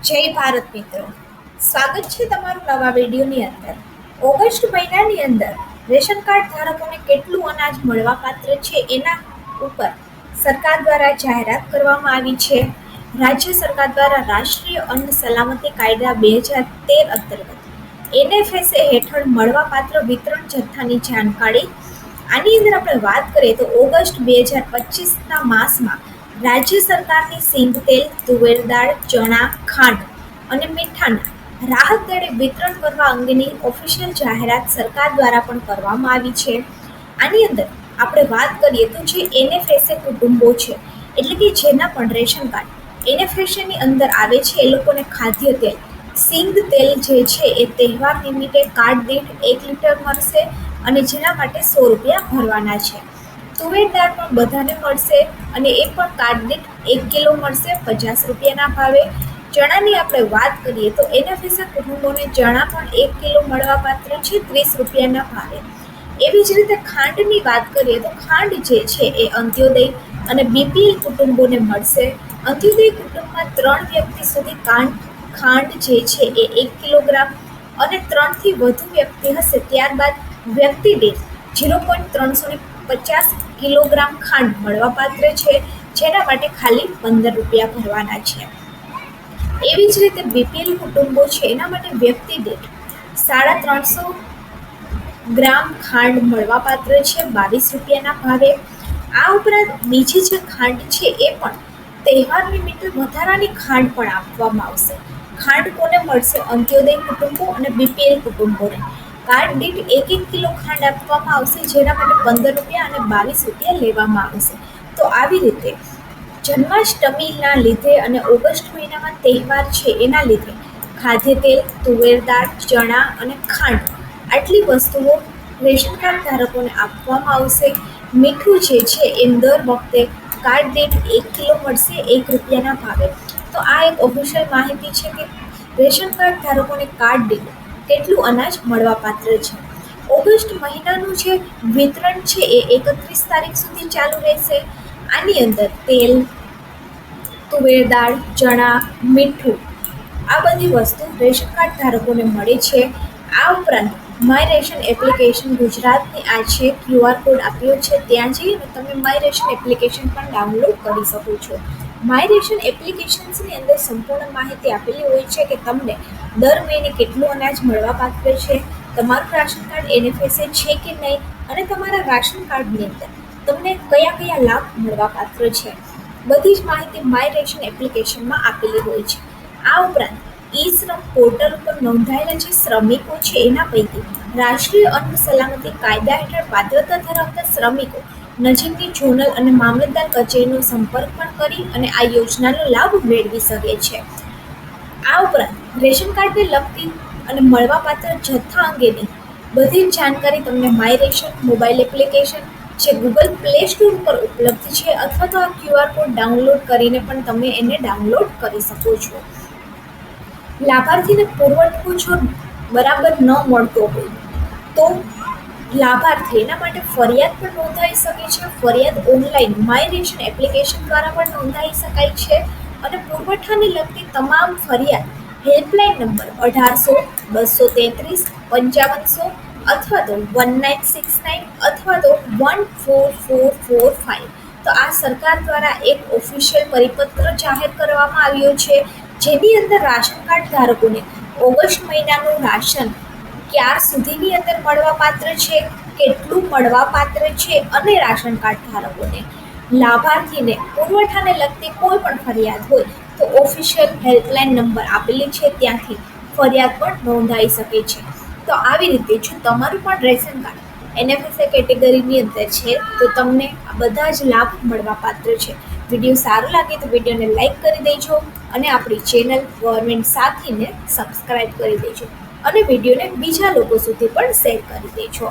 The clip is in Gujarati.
જય ભારત મિત્રો, સ્વાગત છે તમારું નવા વિડીયોની અંદર. ઓગસ્ટ મહિનાની અંદર રેશન કાર્ડ ધારકોને કેટલું અનાજ મળવાપાત્ર છે એના ઉપર સરકાર દ્વારા જાહેરાત કરવામાં આવી છે. રાજ્ય સરકાર દ્વારા રાષ્ટ્રીય અન્ન સલામતી કાયદા 2013 અંતર્ગત એનએફએસએ હેઠળ મળવાપાત્ર વિતરણ જથ્થાની જાણકારી. આની અંદર આપણે વાત કરીએ તો ઓગસ્ટ 2025ના માસમાં રાજ્ય સરકારની સિંગ તેલ, તુવેર દાળ, ચણા, ખાંડ અને મીઠાના રાહત દરે વિતરણ કરવા અંગેની ઓફિશિયલ જાહેરાત સરકાર દ્વારા પણ કરવામાં આવી છે. આની અંદર આપણે વાત કરીએ તો જે એનએફએસએ કુટુંબો છે, એટલે કે જેના પણ રેશન કાર્ડ એનએફએસએની અંદર આવે છે, એ લોકોને ખાદ્ય તેલ સિંગ તેલ જે છે એ તહેવાર નિમિત્તે કાર્ડ દીઠ 1 લીટર મળશે અને જેના માટે 100 રૂપિયા ભરવાના છે. તુવેર દાળ પણ બધાને મળશે અને એ પણ કાર્ડ દીઠ 1 કિલો મળશે 50 રૂપિયાના ભાવે. ચણાની આપણે વાત કરીએ તો એનએફએસએ કુટુંબોને ચણા પણ 1 કિલો મળવાપાત્ર છે 30 રૂપિયાના ભાવે. એવી જ રીતે ખાંડની વાત કરીએ તો ખાંડ જે છે એ અંત્યોદય અને બીપીએલ કુટુંબોને મળશે. અંત્યોદય કુટુંબમાં 3 વ્યક્તિ સુધી ખાંડ જે છે એ 1 કિલોગ્રામ અને 3થી વધુ વ્યક્તિ હશે ત્યારબાદ વ્યક્તિ દીઠ 0.350 કિલોગ્રામ ખાંડ મળવાપાત્ર છે, જેના માટે ખાલી 15 રૂપિયા ભરવાના છે. એવી જ રીતે બીપીએલ કુટુંબો છે એના માટે વ્યક્તિ દીઠ 350 ગ્રામ ખાંડ મળવાપાત્ર છે 22 રૂપિયાના ભાવે. આ ઉપરાંત બીજી જે ખાંડ છે એ પણ તહેવાર નિમિત્તે વધારાની ખાંડ પણ આપવામાં આવશે. ખાંડ કોને મળશે? અંત્યોદય કુટુંબો અને બીપીએલ કુટુંબોને કાર્ડ દીઠ 1 કિલો ખાંડ આપવામાં આવશે, જેના માટે 15 રૂપિયા અને 22 રૂપિયા લેવામાં આવશે. તો આવી રીતે જન્માષ્ટમીના લીધે અને ઓગસ્ટ મહિનામાં તહેવાર છે એના લીધે ખાદ્ય તેલ, તુવેર દાળ, ચણા અને ખાંડ આટલી વસ્તુઓ રેશન કાર્ડ ધારકોને આપવામાં આવશે. મીઠું જે છે એ દર વખતે કાર્ડ દીઠ 1 કિલો મળશે 1 રૂપિયાના ભાવે. તો આ એક ઓફિશિયલ માહિતી છે કે રેશન કાર્ડ ધારકોને કાર્ડ દીઠ કેટલું અનાજ મળવાપાત્ર છે. ઓગસ્ટ મહિનાનું જે વિતરણ છે એ 31 તારીખ સુધી ચાલુ રહેશે. આની અંદર તેલ, તુવેર દાળ, ચણા, મીઠું આ બધી વસ્તુ રેશન કાર્ડ ધારકોને મળે છે. આ ઉપરાંત માય રેશન એપ્લિકેશન ગુજરાતની આ છે QR કોડ આપ્યો છે, ત્યાં જઈને તમે માય રેશન એપ્લિકેશન પણ ડાઉનલોડ કરી શકો છો. માય રેશન એપ્લિકેશન્સની અંદર સંપૂર્ણ માહિતી આપેલી હોય છે કે તમને દર મહિને કેટલું અનાજ મળવાપાત્ર છે, તમારું રાશન કાર્ડ એનએફએસએ છે કે નહીં અને તમારા રાશન કાર્ડની અંદર તમને કયા કયા લાભ મળવાપાત્ર છે, બધી જ માહિતી માય રેશન એપ્લિકેશનમાં આપેલી હોય છે. આ ઉપરાંત ઈ શ્રમ પોર્ટલ ઉપર નોંધાયેલા જે શ્રમિકો છે એના પૈકી રાષ્ટ્રીય અન્ન સલામતી કાયદા હેઠળ પાત્રતા ધરાવતા શ્રમિકો નજીકની ઝોનલ અને મામલતદાર કચેરીનો સંપર્ક પણ કરી અને આ યોજનાનો લાભ મેળવી શકે છે. આ ઉપરાંત રેશન કાર્ડને લગતી અને મળવાપાત્ર જથ્થા અંગેની બધી જ જાણકારી તમને માય રેશન મોબાઈલ એપ્લિકેશન જે ગૂગલ પ્લે સ્ટોર ઉપર ઉપલબ્ધ છે અથવા તો આ QR કોડ ડાઉનલોડ કરીને પણ તમે એને ડાઉનલોડ કરી શકો છો. લાભાર્થીને પુરવઠો જો બરાબર ન મળતો હોય તો લાભાર્થી એના માટે ફરિયાદ પણ નોંધાઈ શકે છે. ફરિયાદ ઓનલાઈન માય રેશન એપ્લિકેશન દ્વારા પણ નોંધાઈ શકાય છે અને પુરવઠાને લગતી તમામ ફરિયાદ હેલ્પલાઇન નંબર 1800-233-5500 અથવા તો 1969 અથવા તો 14445. તો આ સરકાર દ્વારા એક ઓફિશિયલ પરિપત્ર જાહેર કરવામાં આવ્યો છે, જેની અંદર રાશન કાર્ડ ધારકોને ઓગસ્ટ મહિનાનું રાશન ક્યાર સુધીની અંદર મળવાપાત્ર છે, કેટલું મળવાપાત્ર છે અને રાશન કાર્ડ ધારકોને લાભાર્થીને પુરવઠાને લગતી કોઈ પણ ફરિયાદ હોય તો ઓફિશિયલ હેલ્પલાઇન નંબર આપેલી છે, ત્યાંથી ફરિયાદ પણ નોંધાઈ શકે છે. તો આવી રીતે જો તમારું પણ રેશન કાર્ડ એનએફએસએ કેટેગરીની અંદર છે તો તમને આ બધા જ લાભ મળવાપાત્ર છે. વિડીયો સારો લાગે તો વિડીયોને લાઇક કરી દેજો અને આપણી ચેનલ ગવર્મેન્ટ સાથીને સબસ્ક્રાઈબ કરી દેજો અને વિડીયોને બીજા લોકો સુધી પણ શેર કરી દેજો.